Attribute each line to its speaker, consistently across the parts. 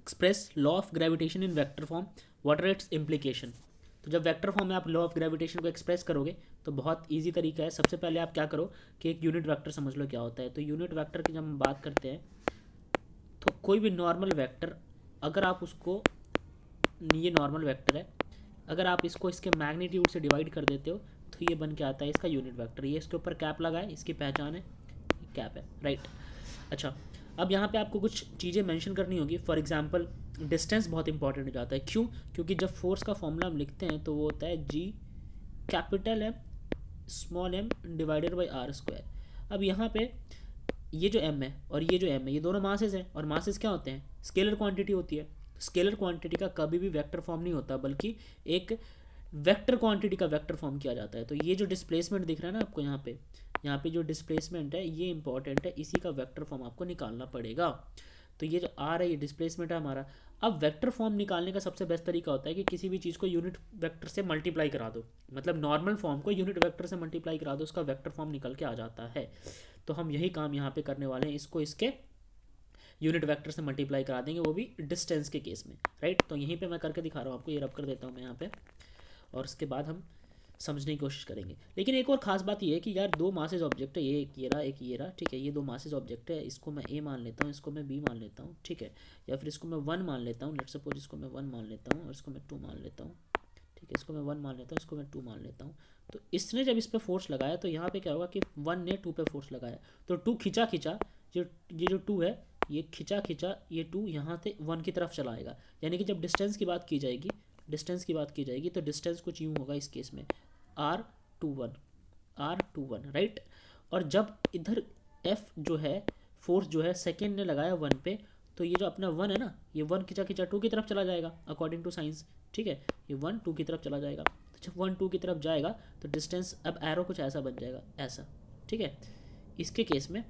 Speaker 1: Express law of gravitation in vector form, what are its implication. तो जब vector form में आप law of gravitation को express करोगे तो बहुत इजी तरीका है। सबसे पहले आप क्या करो कि एक यूनिट वेक्टर समझ लो क्या होता है। तो यूनिट वेक्टर की जब हम बात करते हैं तो कोई भी नॉर्मल वेक्टर, अगर आप उसको, ये नॉर्मल वेक्टर है, अगर आप इसको इसके मैग्नीट्यूड से डिवाइड कर देते हो तो ये बन के आता है इसका यूनिट वेक्टर। ये इसके ऊपर कैप लगा है, इसकी पहचान है, कैप है, राइट। अच्छा, अब यहाँ पे आपको कुछ चीज़ें मेंशन करनी होगी। फॉर एग्जांपल डिस्टेंस बहुत इंपॉर्टेंट हो जाता है। क्यों? क्योंकि जब फोर्स का फॉर्मूला हम लिखते हैं तो वो होता है G capital M small M divided by R square. अब यहाँ पे ये जो एम है और ये जो एम है, ये दोनों मासेस हैं, और मासेस क्या होते हैं? स्केलर क्वांटिटी होती है। स्केलर क्वांटिटी का कभी भी वेक्टर फॉर्म नहीं होता, बल्कि एक वेक्टर क्वांटिटी का वेक्टर फॉर्म किया जाता है। तो ये जो डिस्प्लेसमेंट दिख रहा है ना आपको यहाँ पे जो डिस्प्लेसमेंट है ये इंपॉर्टेंट है, इसी का वेक्टर फॉर्म आपको निकालना पड़ेगा। तो ये जो आर है ये डिस्प्लेसमेंट है हमारा। अब वेक्टर फॉर्म निकालने का सबसे बेस्ट तरीका होता है कि किसी भी चीज़ को यूनिट वेक्टर से मल्टीप्लाई करा दो, मतलब नॉर्मल फॉर्म को यूनिट वेक्टर से मल्टीप्लाई करा दो, उसका वेक्टर फॉर्म निकल के आ जाता है। तो हम यही काम यहाँ पे करने वाले हैं, इसको इसके यूनिट वेक्टर से मल्टीप्लाई करा देंगे, वो भी डिस्टेंस के केस में, राइट। तो यहीं पे मैं करके दिखा रहा हूँ आपको, ये रब कर देता हूँ मैं यहाँ पे, और उसके बाद हम समझने की कोशिश करेंगे। लेकिन एक और ख़ास बात ये है कि यार दो मासेज ऑब्जेक्ट है, ये एक ये रहा, एक ये रहा, ठीक है। ये दो मासेज ऑब्जेक्ट है, इसको मैं ए मान लेता हूँ, इसको मैं बी मान लेता हूँ, ठीक है। या फिर इसको मैं 1 मान लेता हूँ, लेट्स सपोज इसको मैं 1 मान लेता हूँ और इसको मैं 2 मान लेता हूँ, ठीक है। इसको मैं 1 मान लेता हूँ, इसको मैं 2 मान लेता हूँ। तो इसने जब इस पर फोर्स लगाया तो यहाँ पे क्या होगा कि 1 ने 2 पे फोर्स लगाया, तो 2 खिंचा खिंचा, ये जो 2 है ये खिंचा खिंचा, ये 2 यहाँ से 1 की तरफ चला आएगा। यानी कि जब डिस्टेंस की बात की जाएगी, तो डिस्टेंस कुछ यूँ होगा इस केस में, R21, राइट। और जब इधर F जो है, फोर्स जो है सेकेंड ने लगाया 1 पे, तो ये जो अपना 1 है ना, ये 1 खिंचा खिंचा 2 की तरफ चला जाएगा अकॉर्डिंग टू साइंस, ठीक है। ये 1 2 की तरफ चला जाएगा। तो जब 1 2 की तरफ जाएगा तो डिस्टेंस, अब एरो कुछ ऐसा बन जाएगा, ऐसा, ठीक है। इसके केस में,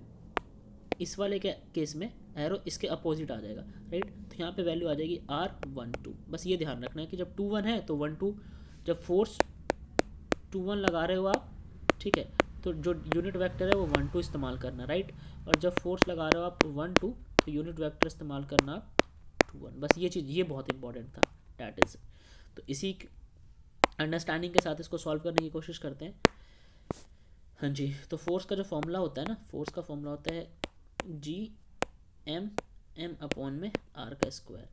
Speaker 1: इस वाले के केस में एरो इसके अपोजिट आ जाएगा, राइट। तो यहाँ पे वैल्यू आ जाएगी R12। बस ये ध्यान रखना है कि जब 2 1 है तो 1 2, जब फोर्स 2 1 लगा रहे हो आप, ठीक है, तो जो यूनिट वेक्टर है वो 1 2 इस्तेमाल करना, राइट। और जब फोर्स लगा रहे हो आप 1 2, तो यूनिट वेक्टर इस्तेमाल करना आप 2 1। बस ये चीज़, ये बहुत इंपॉर्टेंट था, डैट इज। तो इसी अंडरस्टैंडिंग के साथ इसको सॉल्व करने की कोशिश करते हैं। हाँ जी, तो फोर्स का जो फॉर्मूला होता है ना, फोर्स का फॉर्मूला होता है जी एम एम अपॉन में आर का स्क्वायर।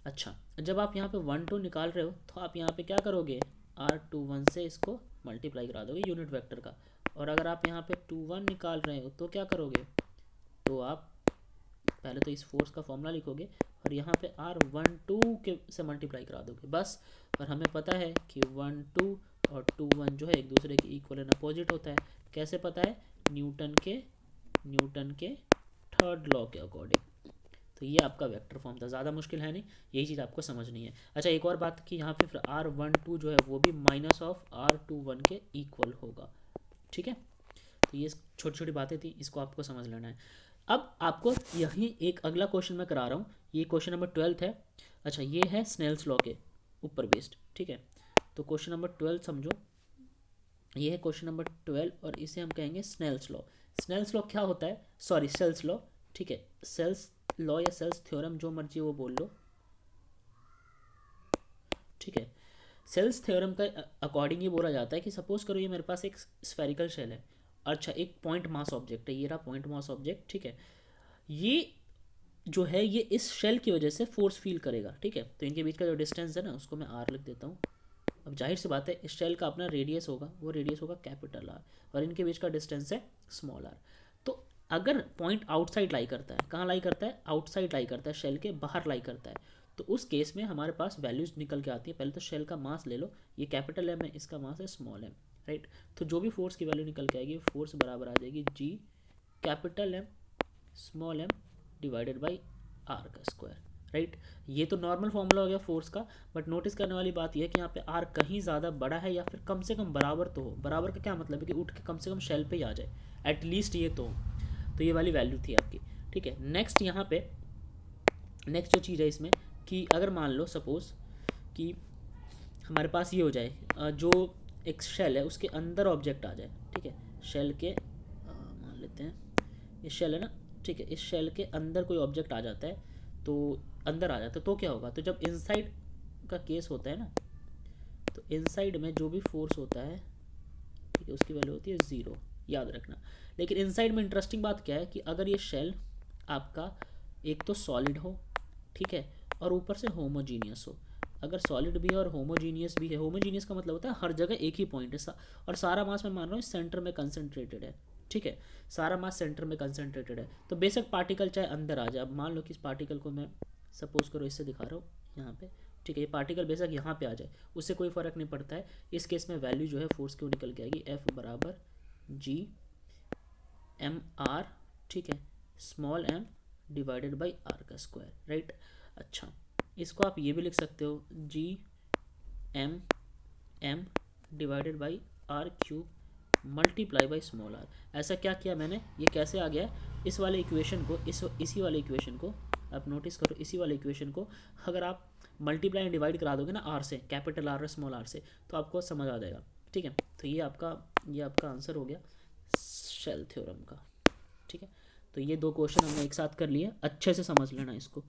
Speaker 1: अच्छा, जब आप यहाँ पे 1 2 निकाल रहे हो तो आप यहाँ पे क्या करोगे, R21 से इसको मल्टीप्लाई करा दोगे यूनिट वेक्टर का। और अगर आप यहाँ पे 2 1 निकाल रहे हो तो क्या करोगे, तो आप पहले तो इस फोर्स का फॉर्मूला लिखोगे और यहाँ पे R12 के से मल्टीप्लाई करा दोगे, बस। और हमें पता है कि 1 2 और 2 1 जो है एक दूसरे के इक्वल एंड अपोजिट होता है। कैसे पता है? न्यूटन के थर्ड लॉ के अकॉर्डिंग। तो ये आपका वेक्टर फॉर्म था, ज़्यादा मुश्किल है नहीं, यही चीज़ आपको समझनी है। अच्छा, एक और बात कि यहाँ पे फिर R12 जो है वो भी माइनस ऑफ R21 के इक्वल होगा, ठीक है। तो ये छोटी छोटी बातें थी, इसको आपको समझ लेना है। अब आपको यही एक अगला क्वेश्चन मैं करा रहा हूँ, ये क्वेश्चन नंबर 12 है। अच्छा, ये है स्नेल्स लॉ के ऊपर बेस्ड, ठीक है। तो क्वेश्चन नंबर 12 समझो, ये है क्वेश्चन नंबर 12 और इसे हम कहेंगे स्नेल्स लॉ। स्नेल्स लॉ क्या होता है? सॉरी, सेल्स लॉ, ठीक है। सेल्स लॉ या सेल्स थ्योरम, जो मर्जी वो बोल लो, ठीक है। सेल्स थ्योरम का अकॉर्डिंग ये बोला जाता है कि सपोज करो ये मेरे पास एक स्फेरिकल शेल है, अच्छा एक पॉइंट मास ऑब्जेक्ट है, ये रहा पॉइंट मास ऑब्जेक्ट, ठीक है। ये जो है ये इस शेल की वजह से फोर्स फील करेगा, ठीक है। तो इनके बीच का जो डिस्टेंस है ना, उसको मैं R लिख देता हूँ। अब जाहिर सी बात है इस शेल का अपना रेडियस होगा, वो रेडियस होगा कैपिटल R, और इनके बीच का डिस्टेंस है स्मॉल r। तो अगर पॉइंट आउटसाइड लाई करता है, कहाँ लाई करता है? आउटसाइड लाई करता है, शेल के बाहर लाई करता है, तो उस केस में हमारे पास वैल्यूज निकल के आती है। पहले तो शेल का मास ले लो, ये कैपिटल M है, इसका मास है स्मॉल m, राइट। तो जो भी फोर्स की वैल्यू निकल के आएगी, फोर्स बराबर आ जाएगी G capital M small m divided by R का स्क्वायर, राइट। ये तो नॉर्मल फॉर्मूला हो गया फोर्स का, बट नोटिस करने वाली बात यह है कि यहाँ पे R कहीं ज़्यादा बड़ा है या फिर कम से कम बराबर तो हो। बराबर का क्या मतलब है कि उठ के कम से कम शेल पे ही आ जाए, एटलीस्ट ये तो ये वाली वैल्यू थी आपकी, ठीक है। नेक्स्ट यहाँ पे नेक्स्ट जो चीज़ है इसमें कि अगर मान लो सपोज कि हमारे पास ये हो जाए, जो एक शेल है उसके अंदर ऑब्जेक्ट आ जाए, ठीक है। शेल के मान लेते हैं ये शेल है ना, ठीक है। इस शेल के अंदर कोई ऑब्जेक्ट आ जाता है, तो अंदर आ जाता है तो क्या होगा, तो जब इनसाइड का केस होता है ना, तो इनसाइड में जो भी फोर्स होता है, ठीक है, उसकी वैल्यू होती है 0, याद रखना। लेकिन इनसाइड में इंटरेस्टिंग बात क्या है कि अगर ये शेल आपका एक तो सॉलिड हो, ठीक है, और ऊपर से होमोजीनियस हो, अगर सॉलिड भी है और होमोजीनियस भी है, होमोजीनियस का मतलब होता है हर जगह एक ही पॉइंट है और सारा मास मैं मान रहा हूँ सेंटर में कंसंट्रेटेड है, ठीक है, सारा मास सेंटर में कंसंट्रेटेड है, तो बेशक पार्टिकल चाहे अंदर आ जाए। अब मान लो कि इस पार्टिकल को मैं सपोज करो इससे दिखा रहा हूँ यहाँ पे, ठीक है, ये पार्टिकल बेशक यहाँ पे आ जाए, उससे कोई फ़र्क नहीं पड़ता है। इस केस में वैल्यू जो है फोर्स क्यों निकल के आएगी, F बराबर जी एम आर, ठीक है, small m divided by R का स्क्वायर, राइट। अच्छा, इसको आप ये भी लिख सकते हो G M M divided by R cube multiply by small R. ऐसा क्या किया मैंने, ये कैसे आ गया, इस वाले इक्वेशन को इसी वाले इक्वेशन को आप नोटिस करो, इसी वाले इक्वेशन को अगर आप मल्टीप्लाई एंड डिवाइड करा दोगे ना आर से, कैपिटल आर और स्मॉल आर से, तो आपको समझ आ जाएगा, ठीक है। तो ये आपका आंसर हो गया शेल थ्योरम का, ठीक है। तो ये 2 क्वेश्चन हमने एक साथ कर लिए, अच्छे से समझ लेना इसको।